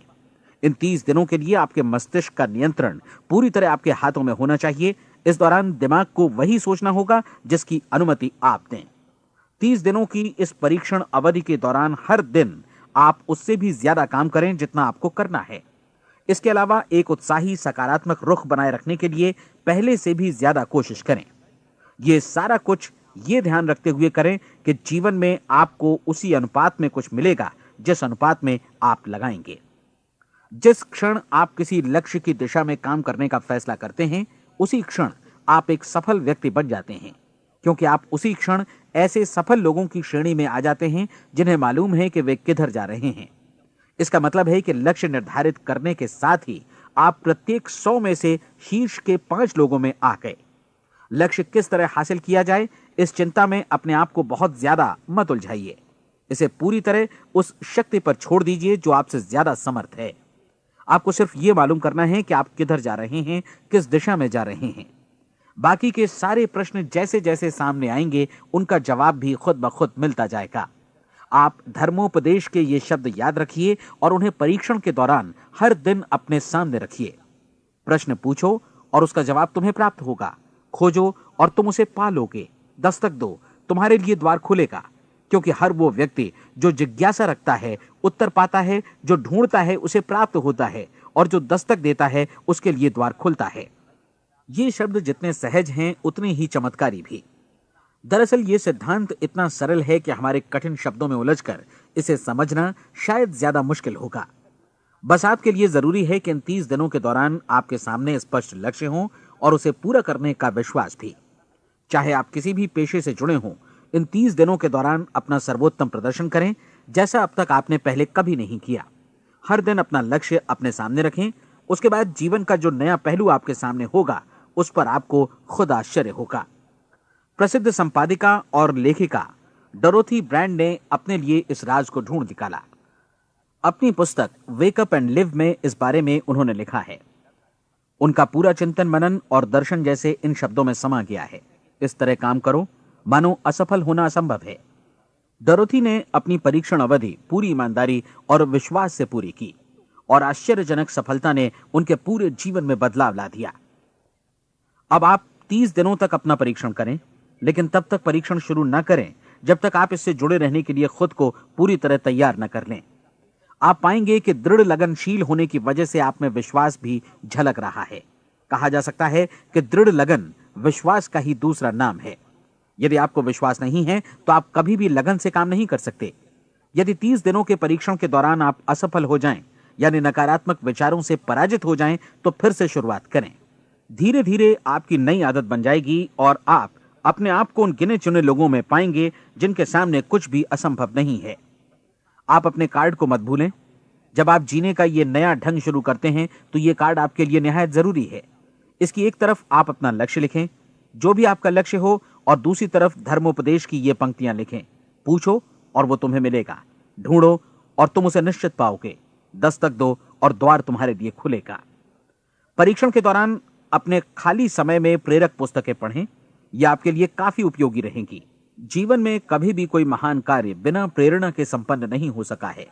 [SPEAKER 1] इन 30 दिनों के लिए आपके मस्तिष्क का नियंत्रण पूरी तरह आपके हाथों में होना चाहिए। इस दौरान दिमाग को वही सोचना होगा जिसकी अनुमति आप दें। 30 दिनों की इस परीक्षण अवधि के दौरान हर दिन आप उससे भी ज्यादा काम करें जितना आपको करना है। इसके अलावा एक उत्साही सकारात्मक रुख बनाए रखने के लिए पहले से भी ज्यादा कोशिश करें। ये सारा कुछ ये ध्यान रखते हुए करें कि जीवन में आपको उसी अनुपात में कुछ मिलेगा जिस अनुपात में आप लगाएंगे। जिस क्षण आप किसी लक्ष्य की दिशा में काम करने का फैसला करते हैं, उसी क्षण आप एक सफल व्यक्ति बन जाते हैं, क्योंकि आप उसी क्षण ऐसे सफल लोगों की श्रेणी में आ जाते हैं जिन्हें मालूम है कि वे किधर जा रहे हैं। इसका मतलब है कि लक्ष्य निर्धारित करने के साथ ही आप प्रत्येक 100 में से शीर्ष के 5 लोगों में आ गए। लक्ष्य किस तरह हासिल किया जाए, इस चिंता में अपने आप को बहुत ज्यादा मत उलझाइए। इसे पूरी तरह उस शक्ति पर छोड़ दीजिए जो आपसे ज्यादा समर्थ है। आपको सिर्फ यह मालूम करना है कि आप किधर जा रहे हैं, किस दिशा में जा रहे हैं। बाकी के सारे प्रश्न जैसे जैसे सामने आएंगे उनका जवाब भी खुद ब खुद मिलता जाएगा। आप धर्मोपदेश के ये शब्द याद रखिए और उन्हें परीक्षण के दौरान हर दिन अपने सामने रखिए। प्रश्न पूछो और उसका जवाब तुम्हें प्राप्त होगा। खोजो और तुम उसे पा लोगे। दस्तक दो, तुम्हारे लिए द्वार खुलेगा, क्योंकि हर वो व्यक्ति जो जिज्ञासा रखता है उत्तर पाता है, जो ढूंढता है उसे प्राप्त होता है, और जो दस्तक देता है उसके लिए द्वार खुलता है। ये शब्द जितने सहज हैं उतने ही चमत्कारी भी। दरअसल ये सिद्धांत इतना सरल है कि हमारे कठिन शब्दों में उलझकर इसे समझना शायद ज्यादा मुश्किल होगा। बस आपके लिए जरूरी है कि इन 30 दिनों के दौरान आपके सामने स्पष्ट लक्ष्य हो और उसे पूरा करने का विश्वास भी। चाहे आप किसी भी पेशे से जुड़े हों, इन 30 दिनों के दौरान अपना सर्वोत्तम प्रदर्शन करें, जैसा अब तक आपने पहले कभी नहीं किया। हर दिन अपना लक्ष्य अपने सामने रखें। उसके बाद जीवन का जो नया पहलू आपके सामने होगा उस पर आपको खुद आश्चर्य होगा। प्रसिद्ध संपादिका और लेखिका डोरोथी ब्रैंड ने अपने लिए इस राज को ढूंढ निकाला। अपनी पुस्तक वेक अप एंड लिव में इस बारे में उन्होंने लिखा है। उनका पूरा चिंतन मनन और दर्शन जैसे इन शब्दों में समा गया है। इस तरह काम करो मानो असफल होना असंभव है। डोरोथी ने अपनी परीक्षण अवधि पूरी ईमानदारी और विश्वास से पूरी की और आश्चर्यजनक सफलता ने उनके पूरे जीवन में बदलाव ला दिया। अब आप 30 दिनों तक अपना परीक्षण करें, लेकिन तब तक परीक्षण शुरू न करें जब तक आप इससे जुड़े रहने के लिए खुद को पूरी तरह तैयार न कर लें। आप पाएंगे कि दृढ़ लगनशील होने की वजह से आप में विश्वास भी झलक रहा है। कहा जा सकता है कि दृढ़ लगन विश्वास का ही दूसरा नाम है। यदि आपको विश्वास नहीं है तो आप कभी भी लगन से काम नहीं कर सकते। यदि 30 दिनों के परीक्षण के दौरान आप असफल हो जाएं, यानी नकारात्मक विचारों से पराजित हो जाएं, तो फिर से शुरुआत करें। धीरे धीरे आपकी नई आदत बन जाएगी और आप अपने आप को उन गिने चुने लोगों में पाएंगे जिनके सामने कुछ भी असंभव नहीं है। आप अपने कार्ड को मत भूलें। जब आप जीने का ये नया ढंग शुरू करते हैं तो ये कार्ड आपके लिए निहायत जरूरी है। इसकी एक तरफ आप अपना लक्ष्य लिखें, जो भी आपका लक्ष्य हो, और दूसरी तरफ धर्मोपदेश की ये पंक्तियां लिखें। पूछो और वो तुम्हें मिलेगा, ढूंढो और तुम उसे निश्चित पाओगे, दस्तक दो और द्वार तुम्हारे लिए खुलेगा। परीक्षण के दौरान अपने खाली समय में प्रेरक पुस्तकें पढ़ें। ये आपके लिए काफी उपयोगी रहेंगी। जीवन में कभी भी कोई महान कार्य बिना प्रेरणा के संपन्न नहीं हो सका है।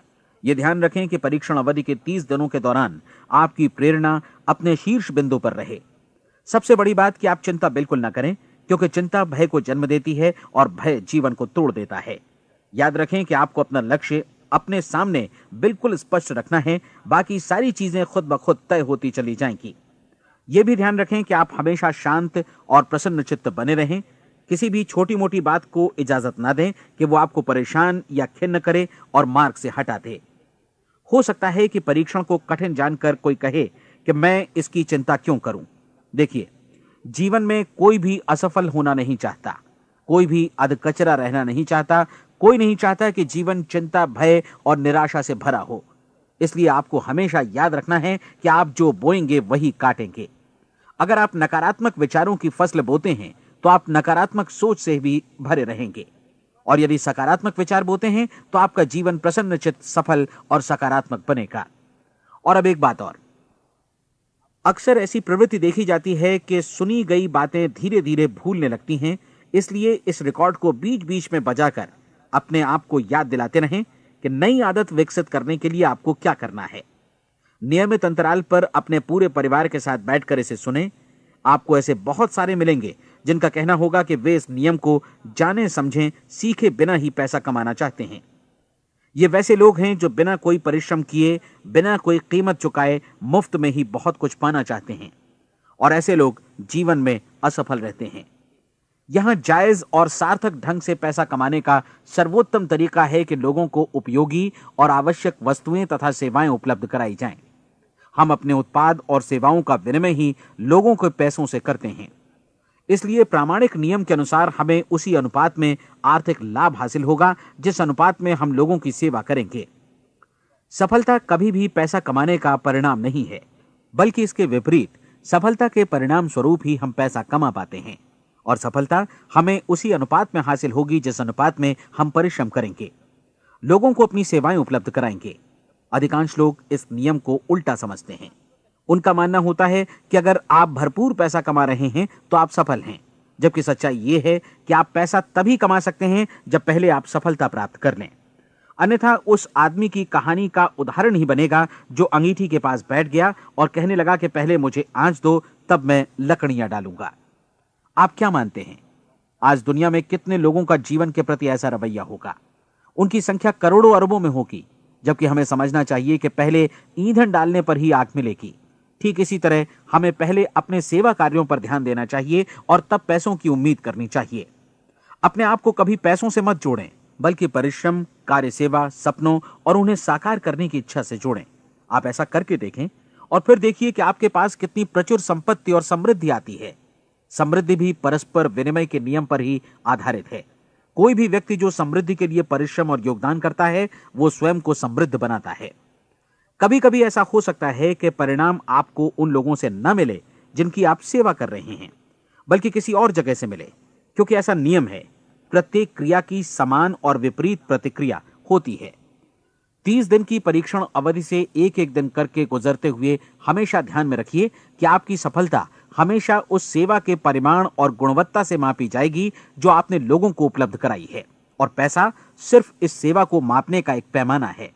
[SPEAKER 1] ये ध्यान रखें कि परीक्षण अवधि के 30 दिनों के दौरान आपकी प्रेरणा अपने शीर्ष बिंदु पर रहे। सबसे बड़ी बात कि आप चिंता बिल्कुल न करें, क्योंकि चिंता भय को जन्म देती है और भय जीवन को तोड़ देता है। याद रखें कि आपको अपना लक्ष्य अपने सामने बिल्कुल स्पष्ट रखना है, बाकी सारी चीजें खुद ब खुद तय होती चली जाएंगी। यह भी ध्यान रखें कि आप हमेशा शांत और प्रसन्न चित्त बने रहें। किसी भी छोटी मोटी बात को इजाजत ना दें कि वो आपको परेशान या खिन्न करे और मार्ग से हटा दे। हो सकता है कि परीक्षण को कठिन जानकर कोई कहे कि मैं इसकी चिंता क्यों करूं। देखिए, जीवन में कोई भी असफल होना नहीं चाहता, कोई भी अधकचरा रहना नहीं चाहता, कोई नहीं चाहता कि जीवन चिंता, भय और निराशा से भरा हो। इसलिए आपको हमेशा याद रखना है कि आप जो बोएंगे वही काटेंगे। अगर आप नकारात्मक विचारों की फसल बोते हैं तो आप नकारात्मक सोच से भी भरे रहेंगे, और यदि सकारात्मक विचार बोते हैं तो आपका जीवन प्रसन्नचित्त, सफल और सकारात्मक बनेगा। और अब एक बात और, अक्सर ऐसी प्रवृत्ति देखी जाती है कि सुनी गई बातें धीरे धीरे भूलने लगती हैं। इसलिए इस रिकॉर्ड को बीच बीच में बजाकर अपने आप को याद दिलाते रहें कि नई आदत विकसित करने के लिए आपको क्या करना है। नियमित अंतराल पर अपने पूरे परिवार के साथ बैठकर इसे सुनें। आपको ऐसे बहुत सारे मिलेंगे जिनका कहना होगा कि वे इस नियम को जाने समझें सीखे बिना ही पैसा कमाना चाहते हैं। ये वैसे लोग हैं जो बिना कोई परिश्रम किए, बिना कोई कीमत चुकाए मुफ्त में ही बहुत कुछ पाना चाहते हैं, और ऐसे लोग जीवन में असफल रहते हैं। यहां जायज और सार्थक ढंग से पैसा कमाने का सर्वोत्तम तरीका है कि लोगों को उपयोगी और आवश्यक वस्तुएं तथा सेवाएं उपलब्ध कराई जाएं। हम अपने उत्पाद और सेवाओं का विनिमय ही लोगों के पैसों से करते हैं। इसलिए प्रामाणिक नियम के अनुसार हमें उसी अनुपात में आर्थिक लाभ हासिल होगा जिस अनुपात में हम लोगों की सेवा करेंगे। सफलता कभी भी पैसा कमाने का परिणाम नहीं है, बल्कि इसके विपरीत सफलता के परिणाम स्वरूप ही हम पैसा कमा पाते हैं, और सफलता हमें उसी अनुपात में हासिल होगी जिस अनुपात में हम परिश्रम करेंगे, लोगों को अपनी सेवाएं उपलब्ध कराएंगे। अधिकांश लोग इस नियम को उल्टा समझते हैं। उनका मानना होता है कि अगर आप भरपूर पैसा कमा रहे हैं तो आप सफल हैं, जबकि सच्चाई यह है कि आप पैसा तभी कमा सकते हैं जब पहले आप सफलता प्राप्त कर लें। अन्यथा उस आदमी की कहानी का उदाहरण ही बनेगा जो अंगीठी के पास बैठ गया और कहने लगा कि पहले मुझे आंच दो, तब मैं लकड़ियां डालूंगा। आप क्या मानते हैं, आज दुनिया में कितने लोगों का जीवन के प्रति ऐसा रवैया होगा? उनकी संख्या करोड़ों अरबों में होगी, जबकि हमें समझना चाहिए कि पहले ईंधन डालने पर ही आग मिलेगी। ठीक इसी तरह हमें पहले अपने सेवा कार्यों पर ध्यान देना चाहिए और तब पैसों की उम्मीद करनी चाहिए। अपने आप को कभी पैसों से मत जोड़ें, बल्कि परिश्रम, कार्य सेवा, सपनों और उन्हें साकार करने की इच्छा से जोड़ें। आप ऐसा करके देखें और फिर देखिए कि आपके पास कितनी प्रचुर संपत्ति और समृद्धि आती है। समृद्धि भी परस्पर विनिमय के नियम पर ही आधारित है। कोई भी व्यक्ति जो समृद्धि के लिए परिश्रम और योगदान करता है, वो स्वयं को समृद्ध बनाता है। कभी कभी ऐसा हो सकता है कि परिणाम आपको उन लोगों से न मिले जिनकी आप सेवा कर रहे हैं, बल्कि किसी और जगह से मिले, क्योंकि ऐसा नियम है, प्रत्येक क्रिया की समान और विपरीत प्रतिक्रिया होती है। 30 दिन की परीक्षण अवधि से एक एक दिन करके गुजरते हुए हमेशा ध्यान में रखिए कि आपकी सफलता हमेशा उस सेवा के परिमाण और गुणवत्ता से मापी जाएगी जो आपने लोगों को उपलब्ध कराई है, और पैसा सिर्फ इस सेवा को मापने का एक पैमाना है।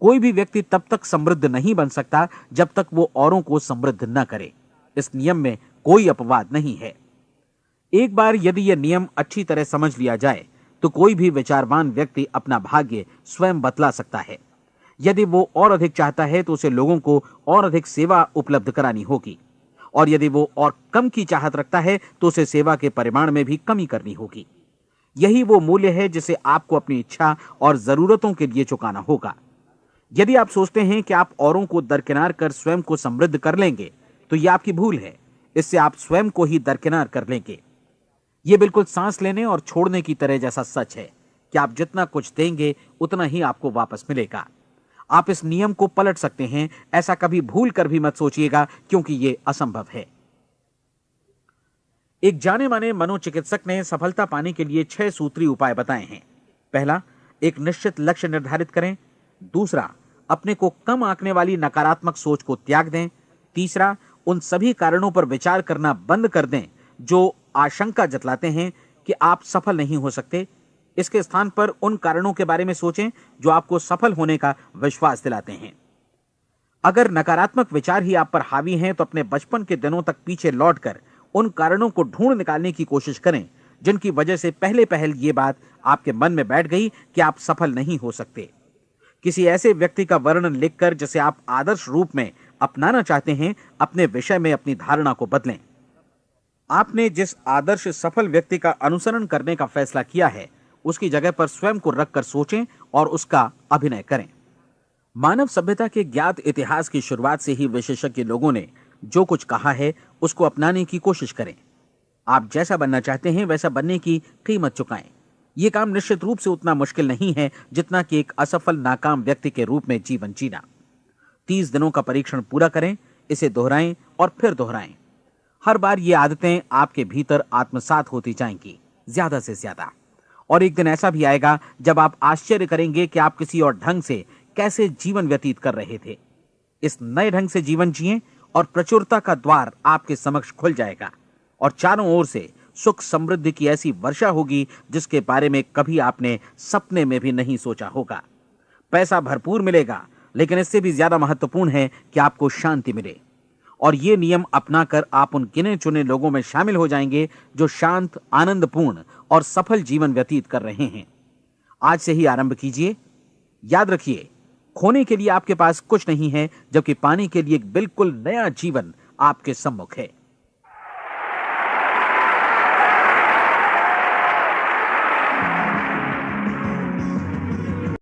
[SPEAKER 1] कोई भी व्यक्ति तब तक समृद्ध नहीं बन सकता जब तक वो औरों को समृद्ध न करे। इस नियम में कोई अपवाद नहीं है। एक बार यदि यह नियम अच्छी तरह समझ लिया जाए तो कोई भी विचारवान व्यक्ति अपना भाग्य स्वयं बतला सकता है। यदि वो और अधिक चाहता है तो उसे लोगों को और अधिक सेवा उपलब्ध करानी होगी, और यदि वो और कम की चाहत रखता है तो उसे सेवा के परिमाण में भी कमी करनी होगी। यही वो मूल्य है जिसे आपको अपनी इच्छा और जरूरतों के लिए चुकाना होगा। यदि आप सोचते हैं कि आप औरों को दरकिनार कर स्वयं को समृद्ध कर लेंगे तो यह आपकी भूल है। इससे आप स्वयं को ही दरकिनार कर लेंगे। यह बिल्कुल सांस लेने और छोड़ने की तरह जैसा सच है कि आप जितना कुछ देंगे उतना ही आपको वापस मिलेगा। आप इस नियम को पलट सकते हैं, ऐसा कभी भूल कर भी मत सोचिएगा, क्योंकि यह असंभव है। एक जाने माने मनोचिकित्सक ने सफलता पाने के लिए 6 सूत्री उपाय बताए हैं। पहला, एक निश्चित लक्ष्य निर्धारित करें। दूसरा, अपने को कम आंकने वाली नकारात्मक सोच को त्याग दें। तीसरा, उन सभी कारणों पर विचार करना बंद कर दें जो आशंका जतलाते हैं कि आप सफल नहीं हो सकते। इसके स्थान पर उन कारणों के बारे में सोचें जो आपको सफल होने का विश्वास दिलाते हैं। अगर नकारात्मक विचार ही आप पर हावी हैं तो अपने बचपन के दिनों तक पीछे लौटकर उन कारणों को ढूंढ निकालने की कोशिश करें जिनकी वजह से पहले पहल ये बात आपके मन में बैठ गई कि आप सफल नहीं हो सकते। किसी ऐसे व्यक्ति का वर्णन लिखकर जिसे आप आदर्श रूप में अपनाना चाहते हैं, अपने विषय में अपनी धारणा को बदलें। आपने जिस आदर्श सफल व्यक्ति का अनुसरण करने का फैसला किया है, उसकी जगह पर स्वयं को रखकर सोचें और उसका अभिनय करें। मानव सभ्यता के ज्ञात इतिहास की शुरुआत से ही विशेषज्ञ लोगों ने जो कुछ कहा है उसको अपनाने की कोशिश करें। आप जैसा बनना चाहते हैं वैसा बनने की कीमत चुकाएं। यह काम निश्चित रूप से उतना मुश्किल नहीं है जितना कि एक असफल नाकाम व्यक्ति के रूप में जीवन जीना। 30 दिनों का परीक्षण पूरा करें, इसे दोहराएं और फिर दोहराएं। हर बार ये आदतें आपके भीतर आत्मसात होती जाएंगी, ज्यादा से ज्यादा। और एक दिन ऐसा भी आएगा जब आप आश्चर्य करेंगे कि आप किसी और ढंग से कैसे जीवन व्यतीत कर रहे थे। इस नए ढंग से जीवन जिएं और प्रचुरता का द्वार आपके समक्ष खुल जाएगा और चारों ओर से सुख समृद्धि की ऐसी वर्षा होगी जिसके बारे में कभी आपने सपने में भी नहीं सोचा होगा। पैसा भरपूर मिलेगा, लेकिन इससे भी ज्यादा महत्वपूर्ण है कि आपको शांति मिले। और ये नियम अपनाकर आप उन गिने चुने लोगों में शामिल हो जाएंगे जो शांत, आनंदपूर्ण और सफल जीवन व्यतीत कर रहे हैं। आज से ही आरंभ कीजिए। याद रखिए, खोने के लिए आपके पास कुछ नहीं है, जबकि पाने के लिए एक बिल्कुल नया जीवन आपके सम्मुख है।